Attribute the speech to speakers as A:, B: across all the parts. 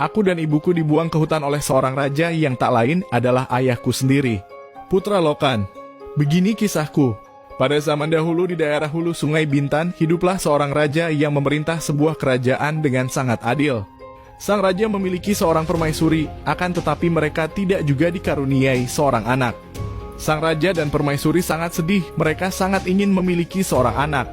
A: Aku dan ibuku dibuang ke hutan oleh seorang raja yang tak lain adalah ayahku sendiri, Putra Lokan. Begini kisahku. Pada zaman dahulu di daerah hulu Sungai Bintan, hiduplah seorang raja yang memerintah sebuah kerajaan dengan sangat adil. Sang raja memiliki seorang permaisuri, akan tetapi mereka tidak juga dikaruniai seorang anak. Sang raja dan permaisuri sangat sedih, mereka sangat ingin memiliki seorang anak.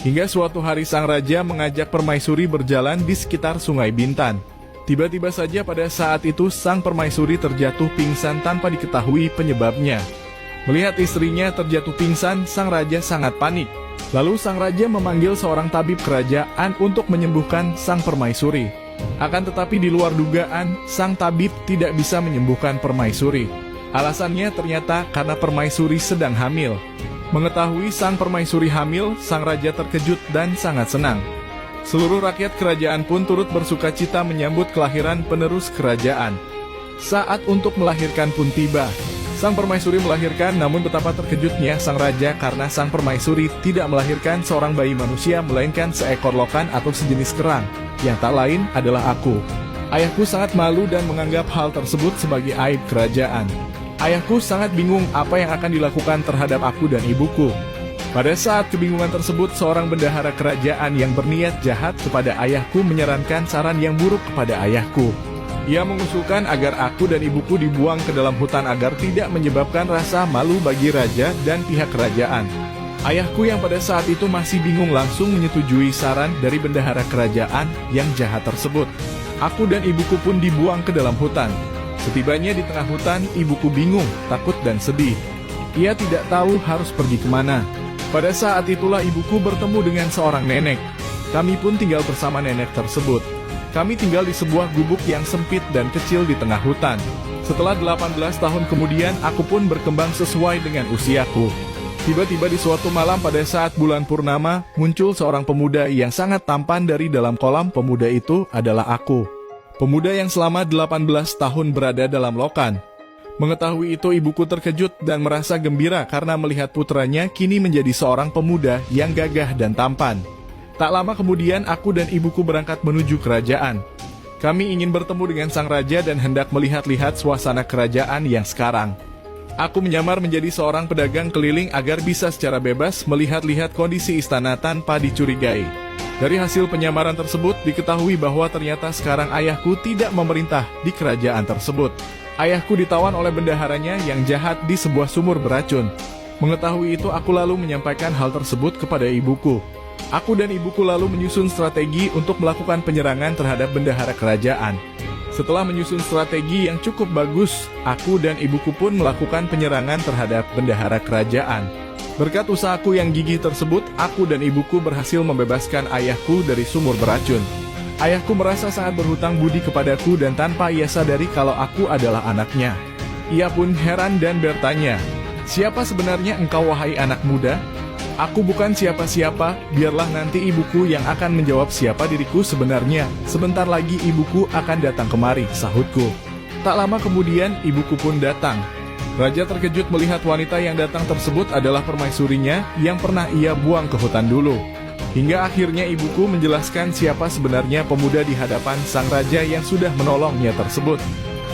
A: Hingga suatu hari sang raja mengajak permaisuri berjalan di sekitar Sungai Bintan. Tiba-tiba saja pada saat itu sang permaisuri terjatuh pingsan tanpa diketahui penyebabnya. Melihat istrinya terjatuh pingsan, sang raja sangat panik. Lalu sang raja memanggil seorang tabib kerajaan untuk menyembuhkan sang permaisuri. Akan tetapi di luar dugaan, sang tabib tidak bisa menyembuhkan permaisuri. Alasannya ternyata karena permaisuri sedang hamil. Mengetahui sang permaisuri hamil, sang raja terkejut dan sangat senang. Seluruh rakyat kerajaan pun turut bersuka cita menyambut kelahiran penerus kerajaan. Saat untuk melahirkan pun tiba. Sang permaisuri melahirkan, namun betapa terkejutnya sang raja karena sang permaisuri tidak melahirkan seorang bayi manusia, melainkan seekor lokan atau sejenis kerang, yang tak lain adalah aku. Ayahku sangat malu dan menganggap hal tersebut sebagai aib kerajaan. Ayahku sangat bingung apa yang akan dilakukan terhadap aku dan ibuku. Pada saat kebingungan tersebut, seorang bendahara kerajaan yang berniat jahat kepada ayahku menyarankan saran yang buruk kepada ayahku. Ia mengusulkan agar aku dan ibuku dibuang ke dalam hutan agar tidak menyebabkan rasa malu bagi raja dan pihak kerajaan. Ayahku yang pada saat itu masih bingung langsung menyetujui saran dari bendahara kerajaan yang jahat tersebut. Aku dan ibuku pun dibuang ke dalam hutan. Setibanya di tengah hutan, ibuku bingung, takut dan sedih. Ia tidak tahu harus pergi kemana. Pada saat itulah ibuku bertemu dengan seorang nenek. Kami pun tinggal bersama nenek tersebut. Kami tinggal di sebuah gubuk yang sempit dan kecil di tengah hutan. Setelah 18 tahun kemudian, aku pun berkembang sesuai dengan usiaku. Tiba-tiba di suatu malam pada saat bulan purnama, muncul seorang pemuda yang sangat tampan. Dari dalam kolam pemuda itu adalah aku. Pemuda yang selama 18 tahun berada dalam lokan. Mengetahui itu ibuku terkejut dan merasa gembira karena melihat putranya kini menjadi seorang pemuda yang gagah dan tampan. Tak lama kemudian aku dan ibuku berangkat menuju kerajaan. Kami ingin bertemu dengan sang raja dan hendak melihat-lihat suasana kerajaan yang sekarang. Aku menyamar menjadi seorang pedagang keliling agar bisa secara bebas melihat-lihat kondisi istana tanpa dicurigai. Dari hasil penyamaran tersebut diketahui bahwa ternyata sekarang ayahku tidak memerintah di kerajaan tersebut. Ayahku ditawan oleh bendaharanya yang jahat di sebuah sumur beracun. Mengetahui itu aku lalu menyampaikan hal tersebut kepada ibuku. Aku dan ibuku lalu menyusun strategi untuk melakukan penyerangan terhadap bendahara kerajaan. Setelah menyusun strategi yang cukup bagus, aku dan ibuku pun melakukan penyerangan terhadap bendahara kerajaan. Berkat usahaku yang gigih tersebut, aku dan ibuku berhasil membebaskan ayahku dari sumur beracun. Ayahku merasa sangat berhutang budi kepadaku dan tanpa ia sadari kalau aku adalah anaknya. Ia pun heran dan bertanya, "Siapa sebenarnya engkau wahai anak muda?" "Aku bukan siapa-siapa, biarlah nanti ibuku yang akan menjawab siapa diriku sebenarnya. Sebentar lagi ibuku akan datang kemari," sahutku. Tak lama kemudian ibuku pun datang. Raja terkejut melihat wanita yang datang tersebut adalah permaisurinya yang pernah ia buang ke hutan dulu. Hingga akhirnya ibuku menjelaskan siapa sebenarnya pemuda di hadapan sang raja yang sudah menolongnya tersebut.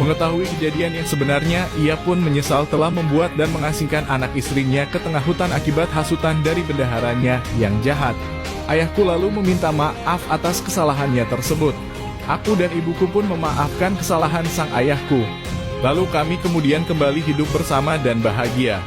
A: Mengetahui kejadian yang sebenarnya, ia pun menyesal telah membuat dan mengasingkan anak istrinya ke tengah hutan akibat hasutan dari bendaharanya yang jahat. Ayahku lalu meminta maaf atas kesalahannya tersebut. Aku dan ibuku pun memaafkan kesalahan sang ayahku. Lalu kami kemudian kembali hidup bersama dan bahagia.